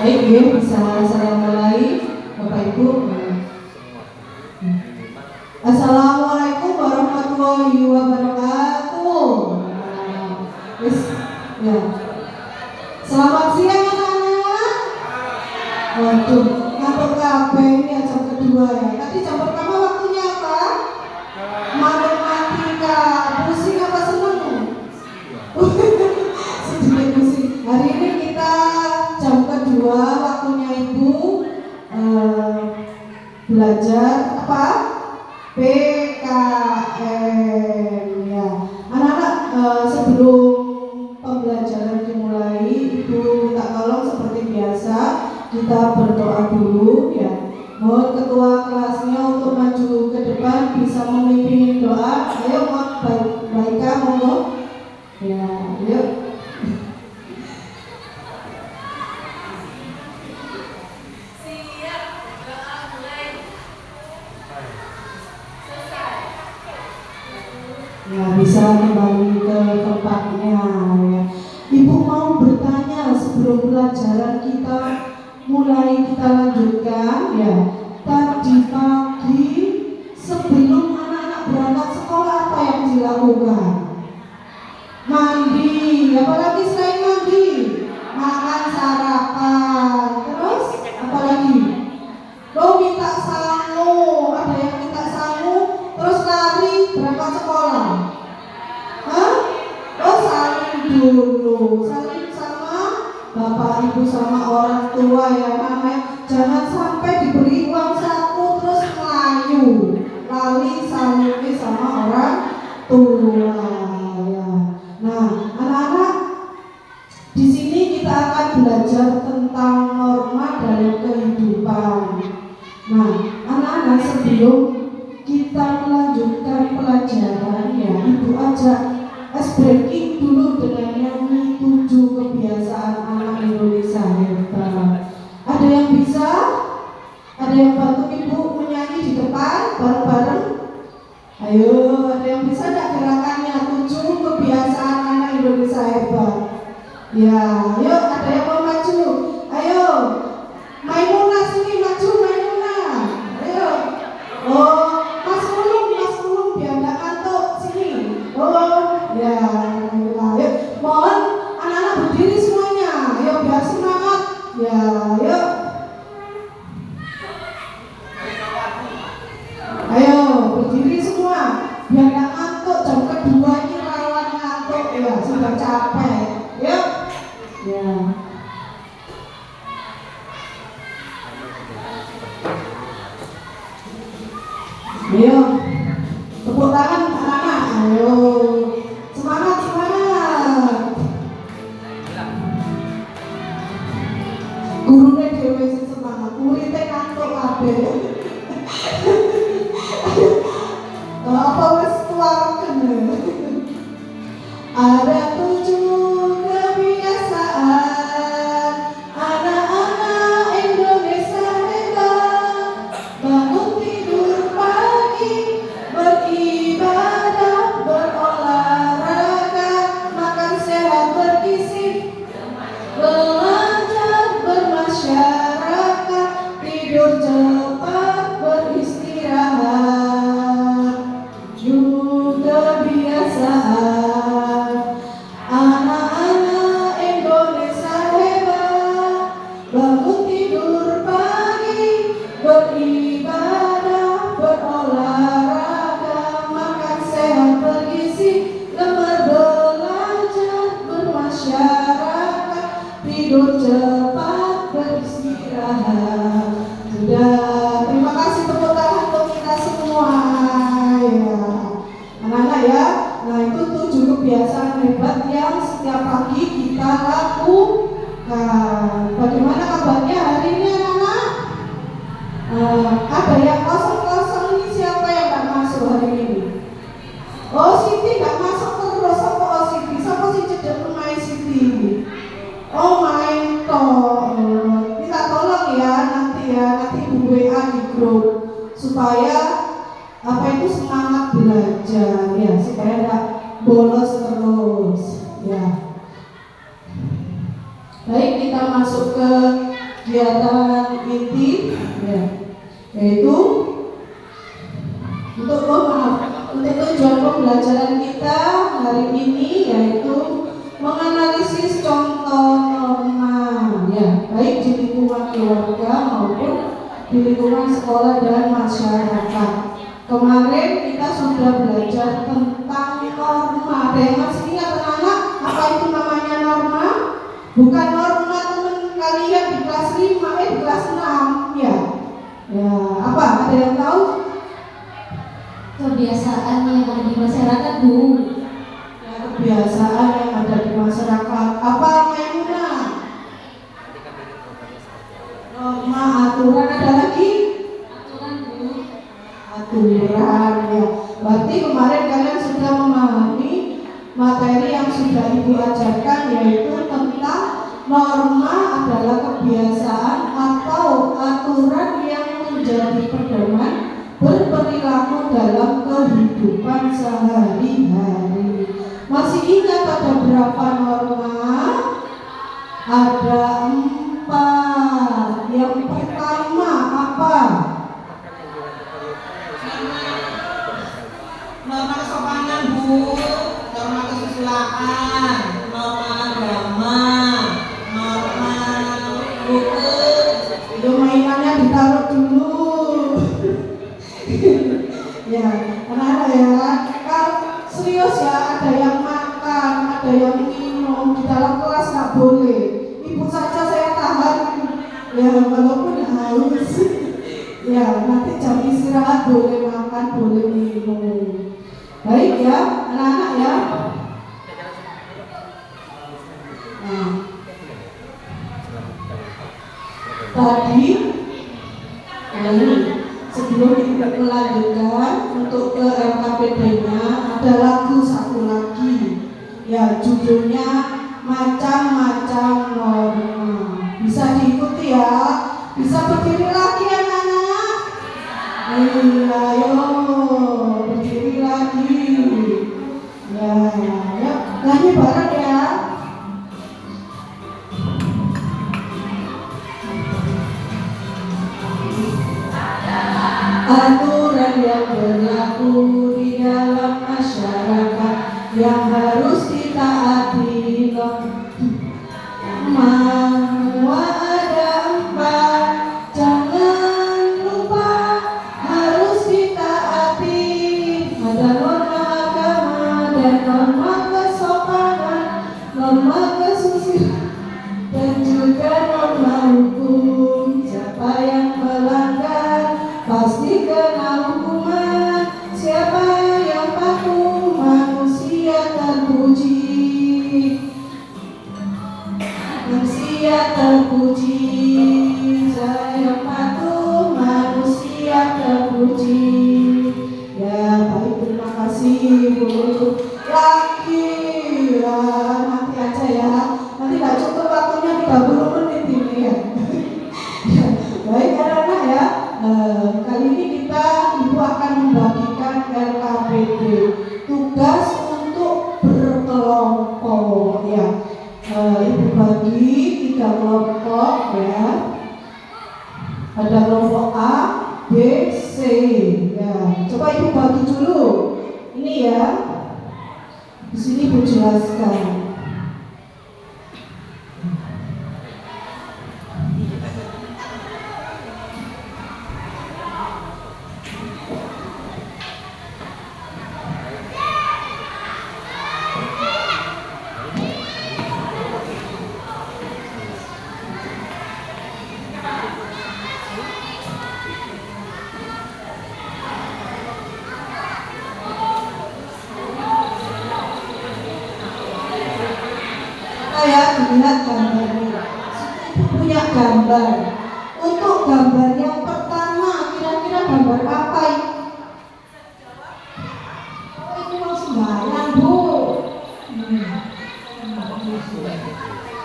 Baik, ya, bisa saya mulai, Bapak Ibu. Assalamualaikum warahmatullahi wabarakatuh. Ya. Selamat siang anak-anak. Waduh, ngantuk kabeh ini jam kedua ya. Tadi jam pertama waktunya apa? Matematika. Pusing apa seneng? Sedikit pusing. Hari ini kita jam kedua waktunya Ibu belajar apa? PKN ya. Anak-anak, sebelum pembelajaran dimulai, Ibu minta tolong seperti biasa kita berdoa dulu ya. Mohon ketua kelasnya untuk maju ke depan bisa memimpin doa. Ayo, Baika, monggo. Ya, yuk. Ya, bisa kembali ke tempatnya ya. Ibu mau bertanya sebelum pelajaran kita mulai, kita lanjutkan ya. Tadi pagi sebelum anak-anak berangkat sekolah apa yang dilakukan? Mandi, apalagi selain mandi? Makan sarapan, terus apalagi? Minta sangu, ada yang minta sangu, terus lari berangkat sekolah. Saling dulu, saling sama bapak ibu sama orang tua ya, namanya jangan sampai diberi uang saku terus melayu, lali salingnya sama orang tua ya. Nah, anak-anak, di sini kita akan belajar tentang norma dalam kehidupan. Nah, anak-anak, sebelum kita melanjutkan pelajaran ya, Ibu ajak ice breaking dulu dengan nyanyi 7 kebiasaan anak Indonesia hebat. Ada yang bisa? Ada yang bantu Ibu menyanyi di depan bareng-bareng? Ayo, ada yang bisa enggak gerakannya 7 kebiasaan anak Indonesia hebat? Ya, yuk, ada yang mau maju? Ayo, Maimunah sini, maju Maimunah. Ayo. Mas Ulung biar enggak ngantuk sini. Ya, ayo. Mohon anak-anak berdiri semuanya. Ayo biar semangat. Ya, yuk. Ayo berdiri semua biar enggak ngantuk. Jam kedua ini rawan ngantuk ya, sudah capek. Yuk. Ya. Ayo, tepuk tangan anak-anak. Ayo, semangat. Gurunya dewe sing semangat, muridnya ngantuk kabeh. Apa wis keluarkan? Ada 7 kebiasaan anak-anak Indonesia hebat. Bangun tidur pagi, beribadah, berolahraga, makan sehat bergizi, belajar bermasyarakat, tidur cepat, beristirahat. Juga kebiasaan anak-anak Indonesia hebat. Bangun tidur pagi, beribadah, berolahraga, makan sehat bergizi, gemar belajar, bermasyarakat, tidur cepat, beristirahat. Sudah, terima kasih, tepuk tangan untuk kita semua ya. Anak-anak ya, nah itu 7 kebiasaan hebat yang setiap pagi kita lakukan. Bagaimana kabarnya hari ini anak-anak? Ada yang kosong-kosong ini, siapa yang gak masuk hari ini? Siti gak masuk terus, apa Siti? Siapa sih cedek rumah Siti? Main toh. Minta tolong ya nanti Ibu WA di grup supaya semangat belajar ya, supaya gak bolos terus ya. Baik, kita masuk ke kegiatan inti ya, yaitu untuk tujuan pembelajaran kita hari ini yaitu menganalisis contoh norma ya, baik di lingkungan keluarga maupun di lingkungan sekolah dan masyarakat. Kemarin kita sudah belajar tentang norma. Ada yang masih ingat anak-anak apa itu namanya norma? Bukan norma teman kalian di kelas 5, di kelas 6 ya. Ya, apa? Ada yang tahu? Kebiasaan yang ada di masyarakat, Bu. Ya, kebiasaan yang ada di masyarakat. Apa Maimunah? Norma, aturan, ada lagi? Aturan, Bu. Aturan ya. Berarti kemarin kalian sudah memahami materi yang sudah Ibu ajarkan, yaitu tentang norma adalah kebiasaan atau aturan yang menjadi pedoman berperilaku dalam kehidupan sehari-hari. Masih ingat ada berapa norma? Ada 4. Yang pertama apa? Norma kesopanan, Bu, norma kesusilaan, norma agama, norma hukum. Itu mainannya ditaruh dulu. Ya, anak-anak ya, kalau serius ya, ada yang makan, ada yang minum di dalam kelas nggak boleh. Ibu saja saya tahan, ya walaupun haus. Ya, nanti jam istirahat boleh makan, boleh minum. Baik ya, anak-anak ya. Nah, tadi sebelum kita melanjutkan untuk ke LKPD-nya ada lagu satu lagi ya, judulnya Macam-Macam Norma. Bisa diikuti ya, bisa berdiri lagi anak-anak. Iya, ayo berdiri lagi ya, ya nyanyi bareng ya. Aturan yang berlaku di dalam masyarakat yang harus ditaati norma ada 4, jangan lupa harus ditaati. Ada norma agama dan norma kesopanan, norma kesusilaan dan juga norma hukum. Siapa yang melanggar pasti kena hukuman. Siapa yang patuh manusia terpuji. Manusia terpuji. Siapa yang patuh manusia terpuji. Ya baik, terima kasih Bu. Lagi ya, nanti aja ya. Nanti gak cukup waktunya 30 menit ini ya. Baik anak-anak ya. Kali ini Ibu akan membagikan LKPD, tugas untuk berkelompok ya. Ibu bagi 3 kelompok ya. Ada kelompok A, B, C ya. Coba Ibu bagi dulu. Ini ya. Di sini Ibu jelaskan. Lihat gambarnya. Ibu punya gambar. Untuk gambar yang pertama, kira-kira gambar apa ini? Oh, ini mau sembarang, Bu.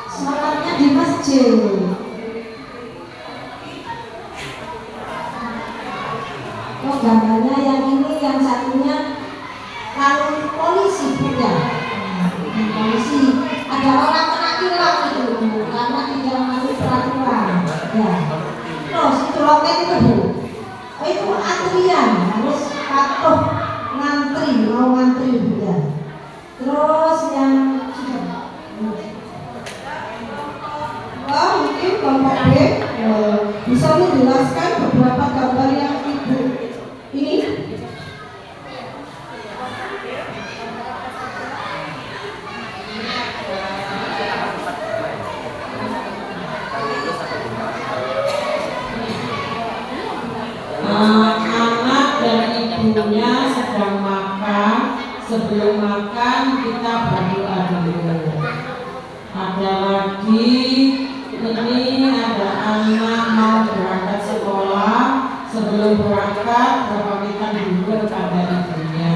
Sholatnya di masjid. Oh, gambarnya yang ini, yang satunya lalu polisi, Bu ya. Polisi. Ada orang kena tilang itu, karena tidak mematuhi peraturan. Ya. Terus itu loket itu Bu. Oh, itu antrian harus patuh ngantri, mau ngantri ya. Terus yang sudah mungkin kelompok B bisa menjelaskan beberapa gambar yang Ibu ini. Anak dan ibunya sedang makan. Sebelum makan kita berdoa dulu. Ada lagi ini ada anak mau berangkat sekolah. Sebelum berangkat berpamitan dulu kepada ibunya.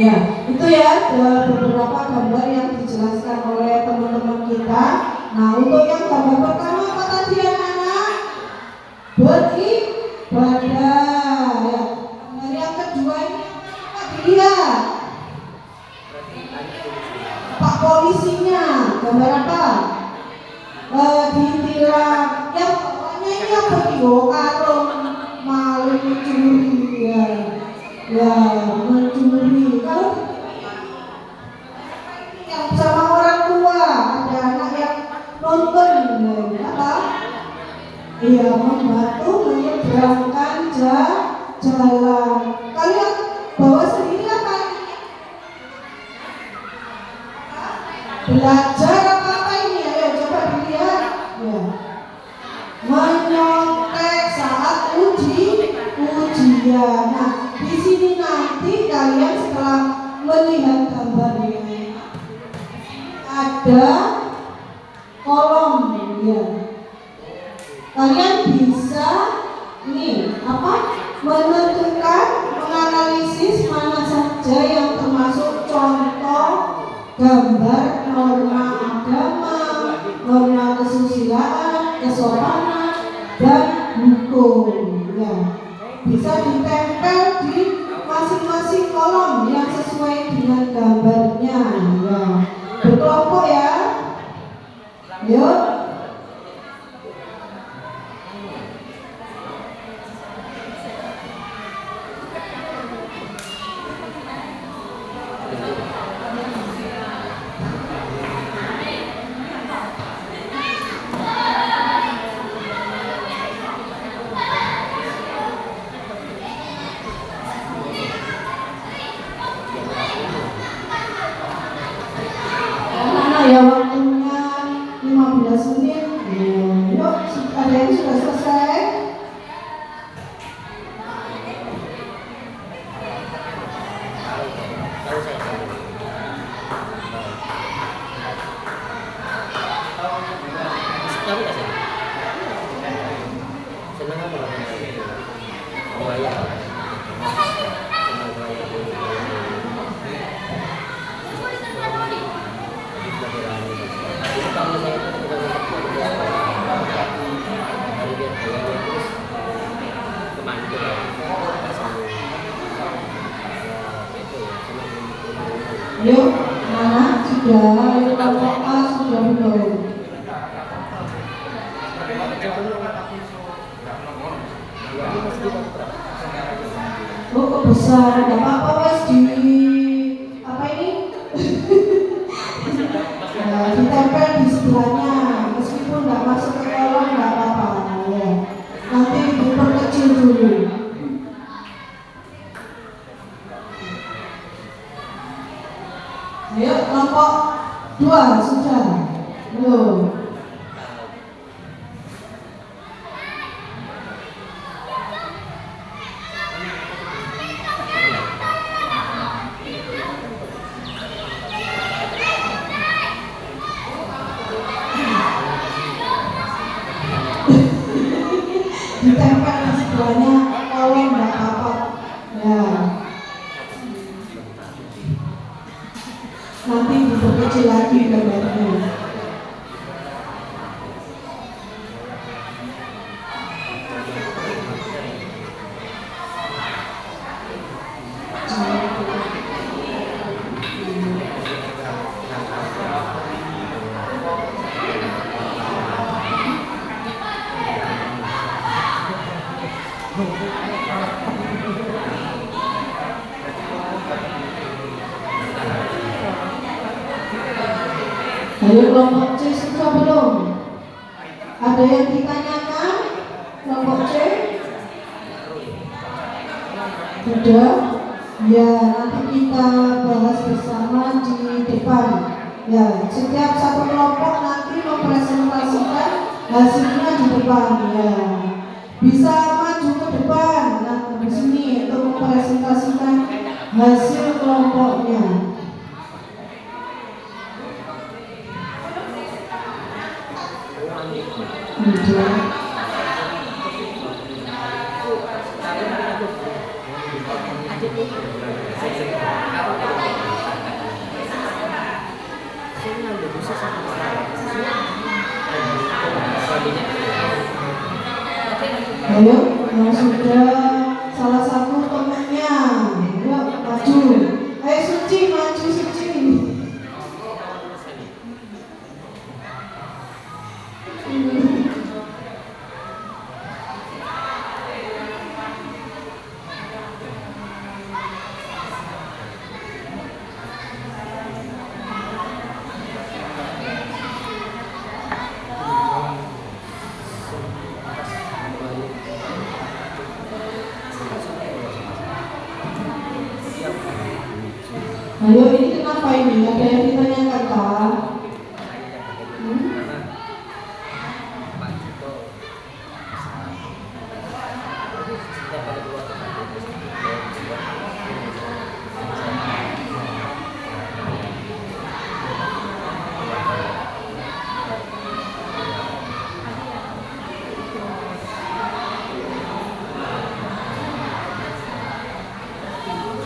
Ya, itu ya beberapa gambar yang dijelaskan oleh teman-teman kita. Nah, untuk yang gambar pertama apa tadi anak-anak? Beribadah. Ya. Gambar yang kedua ini apa dilihat? Pak polisinya, gambar apa? Ditilang. Yang bawahnya ini apa nih? Karung maling mencuri ya. Ya, mencuri. Kalau yang sama orang tua, ada anak yang nonton apa? Iya, membantu menyeberangkan jalan. Kalian bawa sendiri apa? Belajar apa ini? Ayo coba dilihat. Ya. Menyontek saat ujian. Nah, di sini nanti kalian setelah melihat gambar ini ada kolom ya. Kalian bisa menentukan, menganalisis mana saja yang termasuk contoh gambar norma agama, norma kesusilaan, kesopanan, dan hukum ya. Bisa ditempel di masing-masing kolom yang sesuai dengan gambarnya ya. Berkelompok ya. Yuk. Ya, waktunya 15 menit. Yuk, ada yang sudah selesai? Yuk, anak sudah, kelompok A sudah belum? Oh, kok besar, gak apa-apa wes di apa ini? Nah, ditempel di sebelahnya, meskipun gak masuk ke kolom gak apa-apa ya. Nanti diperkecil dulu. Ayo, kelompok 2 sudah belum? Ditempel di sebelahnya kolom nggak apa-apa ya. Nanti diperkecil lagi gambarnya. Ayo kelompok C sudah belum? Ada yang ditanyakan? Kelompok C? Sudah? Ya, nanti kita bahas bersama di depan. Ya, setiap satu kelompok nanti mempresentasikan hasilnya di depan. Ya, bisa maju ke depan. Nah, di sini untuk mempresentasikan hasil kelompoknya. Ayo, yang sudah salah satu temannya, yuk maju. Ayo Suci, maju Suci. Ayo, ini kenapa ini? Ada yang ditanyakan Pak?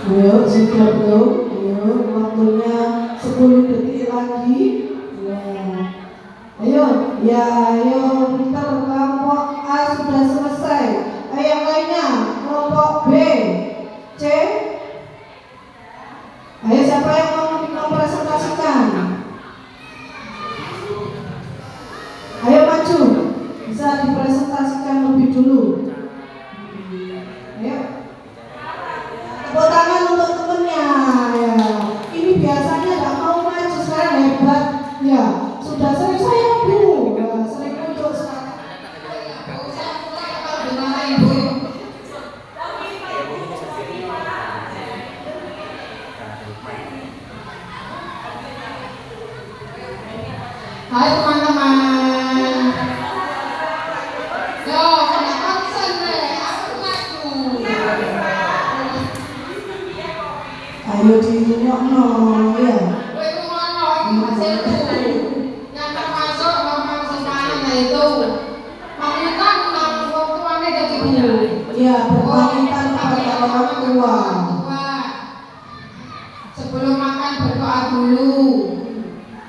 Ayo, sudah belum? Waktunya 10 detik lagi. Ya. Ayo Peter, kelompok A sudah selesai. Ayo yang lainnya, kelompok B, C. Ayo siapa yang mau mempresentasikan? Ayo maju, bisa dipresentasikan lebih dulu. Ayo. Tepuk tangan untuk temennya. Ya. Ini biasanya nggak mau maju, sekarang hebat. Ya, sudah sering saya Bu. Ya, sering muncul sekarang. Hai teman-teman. Yo, kena konsen deh, aku maju. Ayo dirungokno ya. Kowe ngono iki hasilku. Yang termasuk ngomong semuanya itu pamitan nang wong tuane dadi guru. Ya, berpamitan kepada orang tua. Sebelum makan berdoa dulu.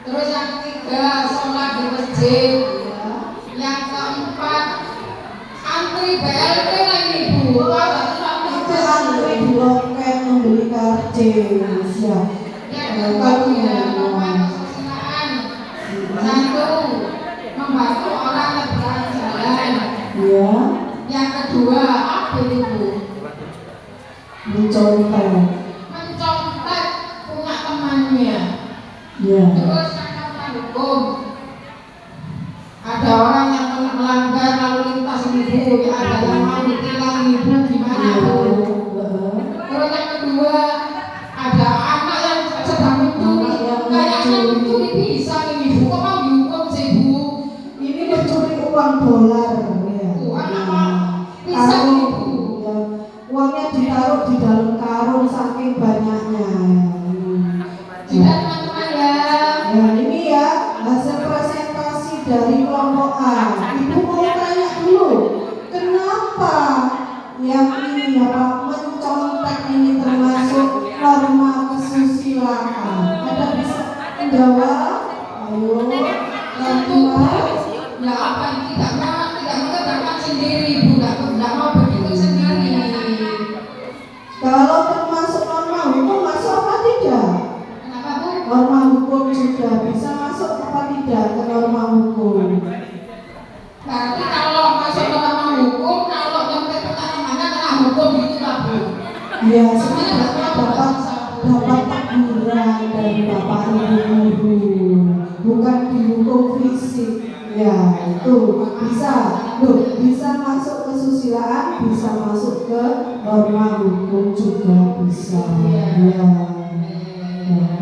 Terus yang ketiga sholat di masjid. Yang keempat antri BLT lagi Bu. Itu antri di loket membeli karcis ya. Yang ketiga membantu kesusilaan. Satu, membantu orang yang berjalan. Ya, Yang kedua apa itu Bu? mencontek. Mencontek punya temannya. Ya. Terus yang ketiga hukum. Ada orang yang melanggar lalu lintas ibu, ada yang mau ditilang ibu, gimana Bu? Terus yang kedua ada anak yang sedang mencuri, kayaknya mencuri bisa nih ibu, kok mau dihukum sih Bu? Ini mencuri uang dolar ya. Uang apa? Bisa Karung, ibu. ya. Uangnya ditaruh di dalam karung saking banyaknya. Juga teman-teman ya. Ya, ini ya hasil presentasi dari kelompok A. Ibu mau tanya dulu, kenapa yang ini apa mencontek ini termasuk norma kesusilaan? Ada bisa menjawab? Ayo, Tentu kelompok. ya apa tidak mengerjakan sendiri Bu, tidak mau begitu sendiri. Kalau termasuk norma hukum masuk apa tidak? Kenapa Bu? Norma hukum sudah bisa masuk apa tidak ke norma hukum? Berarti kalau masuk ke norma hukum, kalau nyampe pertanyaannya kena hukum gitu lah Bu. Ya, sebenarnya dapat teguran dari Bapak Ibu guru, bukan itu bisa, bisa masuk ke susilaan, bisa masuk ke norma hukum juga bisa. Ya.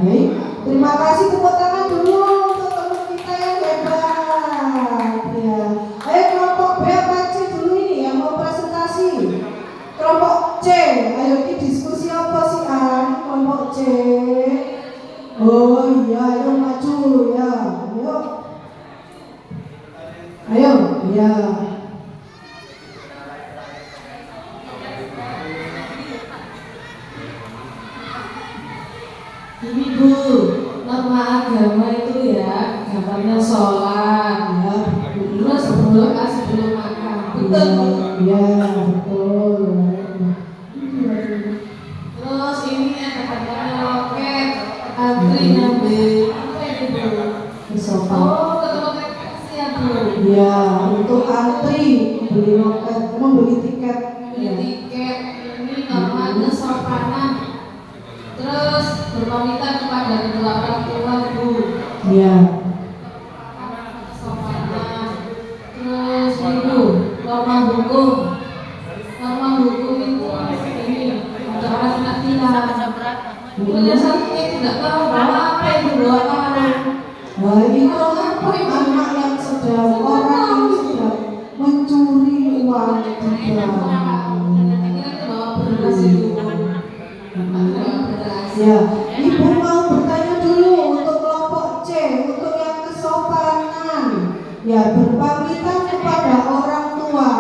Baik, terima kasih, tepuk tangan dulu untuk teman kita yang hebat. Ya, ayo kelompok B apa C dulu ini yang mau presentasi. Kelompok C, ayo kita diskusi apa sih kelompok C. Oh iya, ayo maju ya, ayo, ya. Ini Bu, norma agama itu ya, gambarnya sholat ya, terus sebelum makan, betul Bu? Ya, betul. Terus ini ada gambarnya loket, antri ngambil apa itu Bu? Kesopan. Oh, ketemu kasih ya Bu. Ya, untuk antri beli loket, membeli tiket. Beli tiket, ini norma kesopanan. Terus berpamitan kepada kedua orang tua Bu. Ya. Kesopanan. Terus ini Bu, norma hukum. Norma hukum itu ini ada orang kena tilang. Kemudian satunya tidak tahu bahwa apa itu bawa karung. Wah, itu anak yang sedang, orang yang sedang mencuri uang di bank. Kira-kira bawa beras itu. Ya, Ibu mau bertanya dulu untuk kelompok C, untuk yang kesopanan. Ya, berpamitan kepada orang tua.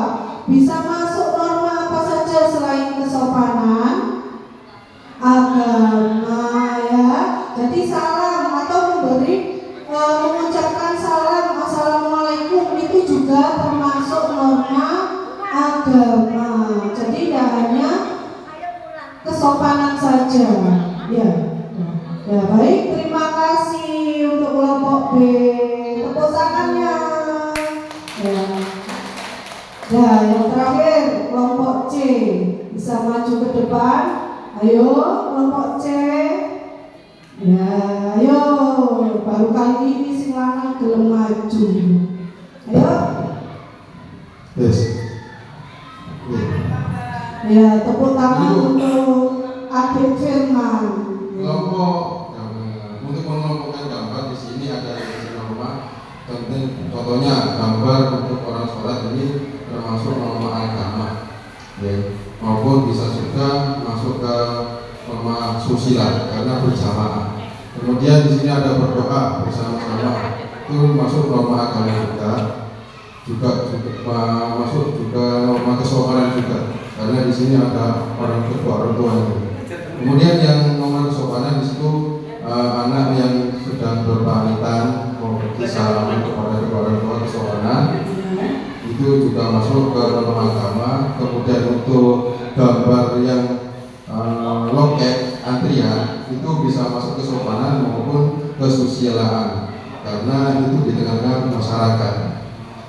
Bisa masuk norma apa saja selain kesopanan? Agama ya. Jadi salam atau mengucapkan salam, assalamualaikum, itu juga termasuk norma agama. Jadi tidak hanya kesopanan saja. Ya, ya baik, terima kasih untuk kelompok B. Tepuk tangannya. Ya. Nah, yang terakhir kelompok C bisa maju ke depan. Ayo kelompok C. Ya, ayo. Baru kali ini si lanang gelem maju. Ayo. Yes. Ya, tepuk tangan untuk Adik Firman. Kelompok untuk mengelompokkan gambar di sini ada norma. Contohnya gambar untuk orang sholat ini termasuk norma agama, ya, maupun bisa juga masuk ke norma susila karena berjamaah. Kemudian di sini ada berdoa bersama-sama, itu masuk norma agama juga masuk juga norma kesopanan juga karena di sini ada orang tua ini. Kemudian yang nomor kesopanan di situ anak yang sedang berpamitan mau pergi salaman kepada kedua orang tua, kesopanan itu juga masuk ke norma agama. Kemudian untuk gambar yang loket antrian itu bisa masuk kesopanan maupun kesusilaan karena itu di tengah-tengah masyarakat.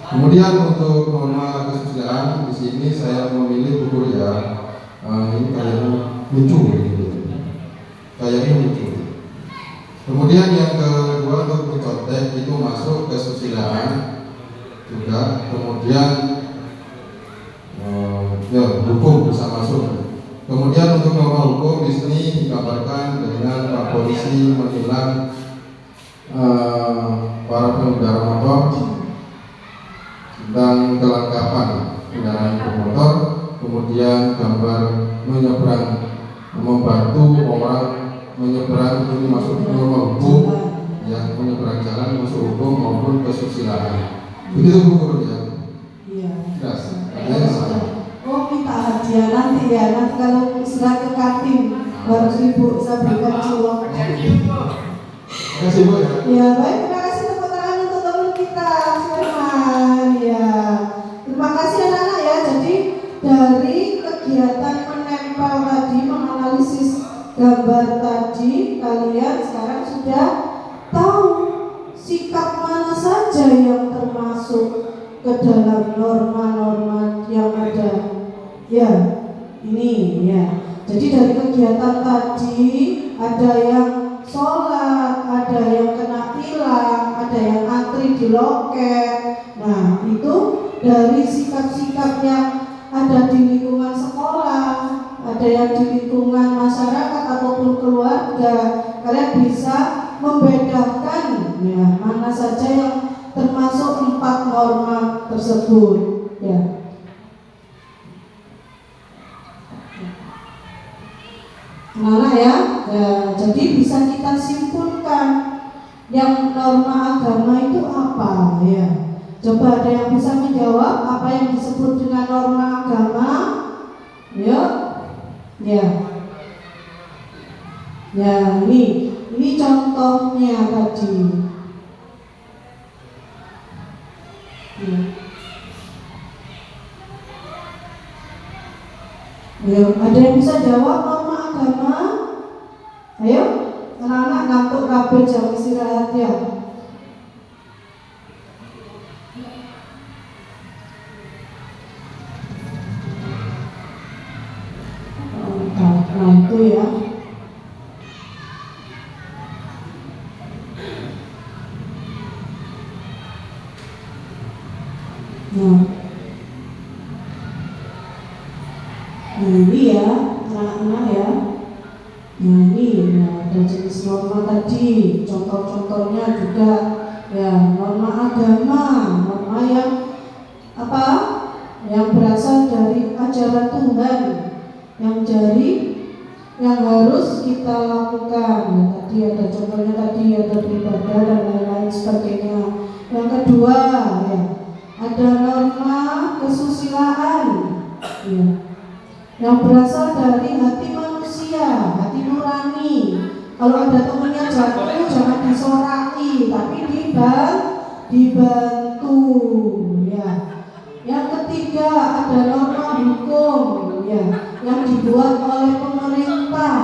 Kemudian untuk norma kesusilaan di sini saya memilih buku ya ini kayaknya lucu gitu. Kayaknya lucu. Kemudian yang kedua untuk mencontek itu masuk kesusilaan juga. Kemudian ya hukum bisa masuk. Kemudian untuk norma hukum di sini digambarkan dengan Pak Polisi menilang para pengendara motor tentang kelengkapan kendaraan bermotor. Kemudian gambar menyeberang, membantu orang menyeberang, ini masuk norma hukum ya, menyeberang jalan masuk hukum maupun kesusilaan. Begitu Bu Guru ya. Iya. Jelas. Ada saya. Oh, minta hadiah nanti ya, nanti kalau sudah ke kantin baru Ibu saya berikan cilok. Terima kasih Bu ya. Ya baik, terima kasih tepuk tangan untuk teman kita Firman. Ya, terima kasih anak-anak ya. Jadi dari kegiatan menempel tadi, menganalisis gambar tadi, kalian sekarang sudah tahu sikap mana saja yang termasuk ke dalam norma-norma yang ada. Ya, ini ya. Jadi dari kegiatan tadi ada yang sholat, ada yang kena tilang, ada yang antri di loket, Nah, itu dari sikap-sikap yang ada di lingkungan sekolah, ada yang di lingkungan masyarakat ataupun keluarga, kalian bisa membedakan ya mana saja yang termasuk 4 norma tersebut ya. Mana ya? Jadi bisa kita simpulkan yang norma agama itu apa ya. Coba ada yang bisa menjawab apa yang disebut dengan norma agama? Yuk. Ya. Ya, ini contohnya tadi. Ya. Ayo, ada yang bisa jawab norma agama? Ayo, anak-anak ngantuk kabeh jam istirahat ya. Nah itu ya. Nah ini ya anak-anak ya. Nah ini ya, ada jenis norma tadi, contoh-contohnya juga ya norma agama, norma yang apa? Yang berasal dari ajaran Tuhan, yang harus kita lakukan. Ya, tadi ada contohnya tadi ada beribadah dan lain-lain sebagainya. Yang kedua ya ada norma kesusilaan ya, yang berasal dari hati manusia, hati nurani. Kalau ada temannya jatuh jangan disoraki, tapi dibantu ya. Yang ketiga ada norma hukum ya, yang dibuat oleh pemerintah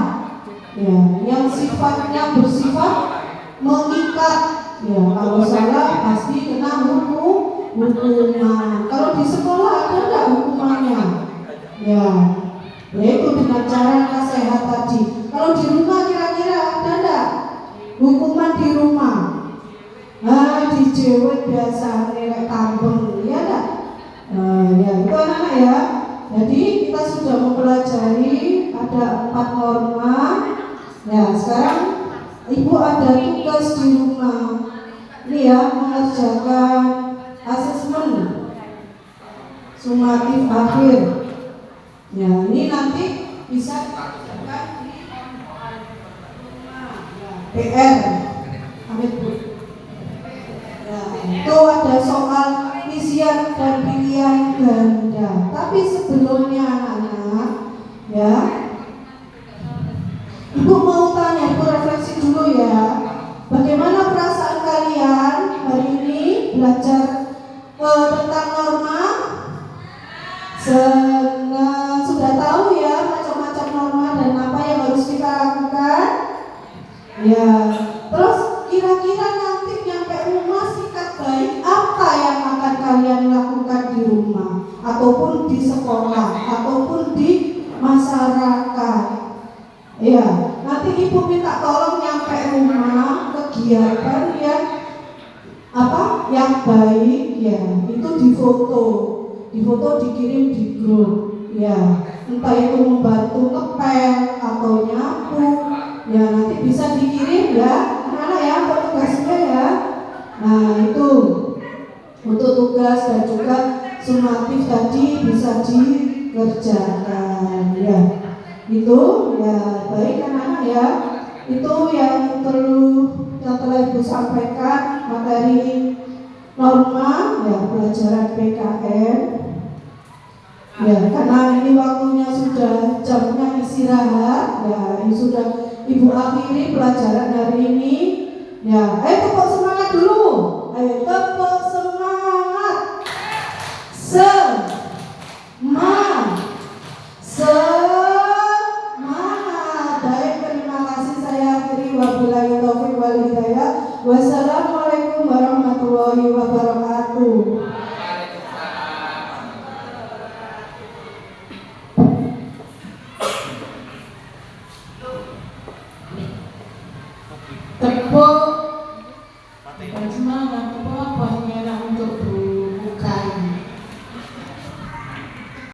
ya, yang sifatnya bersifat mengikat ya. Kalau salah pasti kena hukuman. Kalau di sekolah ada nggak hukumannya? Ya, yaitu dengan cara nasihat tadi. Kalau di rumah kira-kira ada nggak hukuman di rumah? Dijewet biasa nilai kambing, ya enggak? Ya itu anak-anak ya. Jadi kita sudah mempelajari ada 4 norma. Ya sekarang ibu ada tugas di rumah. Ini ya mengerjakan asesmen sumatif akhir. Ya ini nanti bisa dikerjakan di rumah. Ya, PR. Amit Bu. Ya, itu ada soal isian dan pilihan ganda. Tapi sebelumnya anak-anak, ya, Ibu mau tanya, Ibu refleksi dulu ya. Bagaimana perasaan kalian hari ini belajar tentang norma? Senang, sudah tahu ya macam-macam norma dan apa yang harus kita lakukan? Ya, terus kira-kira nanti nyampe rumah sikap baik apa yang akan kalian lakukan di rumah ataupun di sekolah ataupun di masyarakat? Ya, nanti ibu minta tolong nyampe rumah kegiatan yang apa? Yang baik ya, itu difoto dikirim di grup ya, entah itu membantu ngepel atau nyapu ya, nanti bisa dikirim ya anak-anak ya untuk tugasnya ya. Nah itu untuk tugas dan juga sumatif tadi bisa dikerjakan ya. Itu ya baik anak-anak ya. Itu yang telah Ibu sampaikan materi norma ya pelajaran PKN ya, karena ini waktunya sudah jamnya istirahat ya, ini sudah Ibu akhiri pelajaran hari ini ya. Ayo tepuk semangat dulu, ayo tepuk semangat.